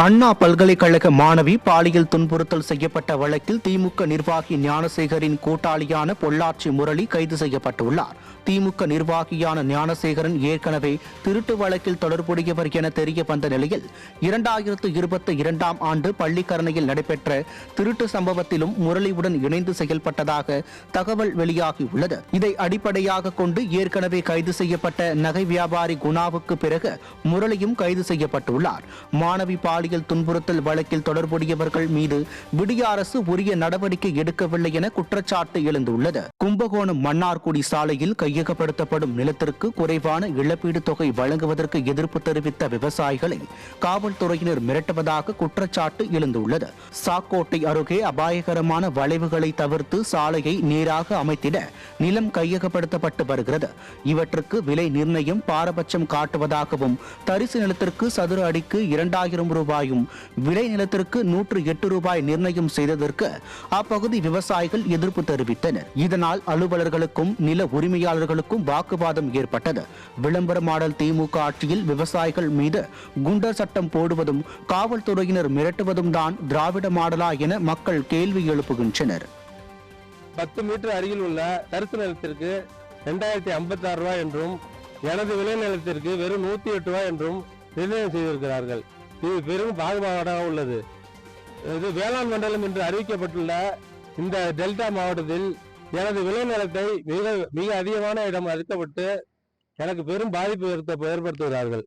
அண்ணா பல்கலைக்கழக மாணவி பாலியல் துன்புறுத்தல் செய்யப்பட்ட வழக்கில் திமுக நிர்வாகி ஞானசேகரின் கூட்டாளியான பொள்ளாச்சி முரளி கைது செய்யப்பட்டுள்ளார். திமுக நிர்வாகியான ஞானசேகரன் ஏற்கனவே திருட்டு வழக்கில் தொடர்புடையவர் என தெரிய வந்த நிலையில் 2022ஆம் ஆண்டு பள்ளிக்கரணையில் நடைபெற்ற திருட்டு சம்பவத்திலும் முரளியுடன் இணைந்து செயல்பட்டதாக தகவல் வெளியாகியுள்ளது. இதை அடிப்படையாக கொண்டு ஏற்கனவே கைது செய்யப்பட்ட நகை வியாபாரி குணாவுக்கு பிறகு முரளியும் கைது செய்யப்பட்டுள்ளார். மாணவி பாலியல் துன்புறுத்தல் வழக்கில் தொடர்புடையவர்கள் மீது விடிய அரசு உரிய நடவடிக்கை எடுக்கவில்லை என குற்றச்சாட்டு எழுந்துள்ளது. கும்பகோணம் மன்னார்குடி சாலையில் கையகப்படுத்தப்படும் நிலத்திற்கு குறைவான இழப்பீடு தொகை வழங்குவதற்கு எதிர்ப்பு தெரிவித்த விவசாயிகளை காவல்துறையினர் மிரட்டுவதாக குற்றச்சாட்டு எழுந்துள்ளது. சாக்கோட்டை அருகே அபாயகரமான வளைவுகளை தவிர்த்து சாலையை நேராக அமைத்திட நிலம் கையகப்படுத்தப்பட்டு வருகிறது. இவற்றுக்கு விலை நிர்ணயம் பாரபட்சம் காட்டுவதாகவும் தரிசு நிலத்திற்கு சதுர அடிக்கு 2000 ரூபாயும் விளை நிலத்திற்கு 108 ரூபாய் நிர்ணயம் செய்ததற்கு அப்பகுதி விவசாயிகள் எதிர்ப்பு தெரிவித்தனர். இதனால் அலுவலர்களுக்கும் நில உரிமையாளர்களுக்கும் வாக்குவாதம் ஏற்பட்டது. விளம்பரமாடல் திமுக ஆட்சியில் விவசாயிகள் மீது குண்டர் சட்டம் போடுவதும் காவல்துறையினர் மிரட்டுவதும் தான் திராவிட மாடலா என மக்கள் கேள்வி எழுப்புகின்றனர். 10 மீட்டர் அருகில் உள்ள தரிசு நிலத்திற்கு 2056 ரூபாய் என்றும் எனது விளை நிலத்திற்கு வெறும் 108 ரூபாய் என்றும் நிர்ணயம் செய்திருக்கிறார்கள். இது பெரும் பாகுபாடாக உள்ளது. இது வேளாண் மண்டலம் என்று அறிவிக்கப்பட்டுள்ள இந்த டெல்டா மாவட்டத்தில் எனது விளை நிலத்தை மிக அதிகமான இடம் அளிக்கப்பட்டு எனக்கு பெரும் பாதிப்பு ஏற்படுத்துகிறார்கள்.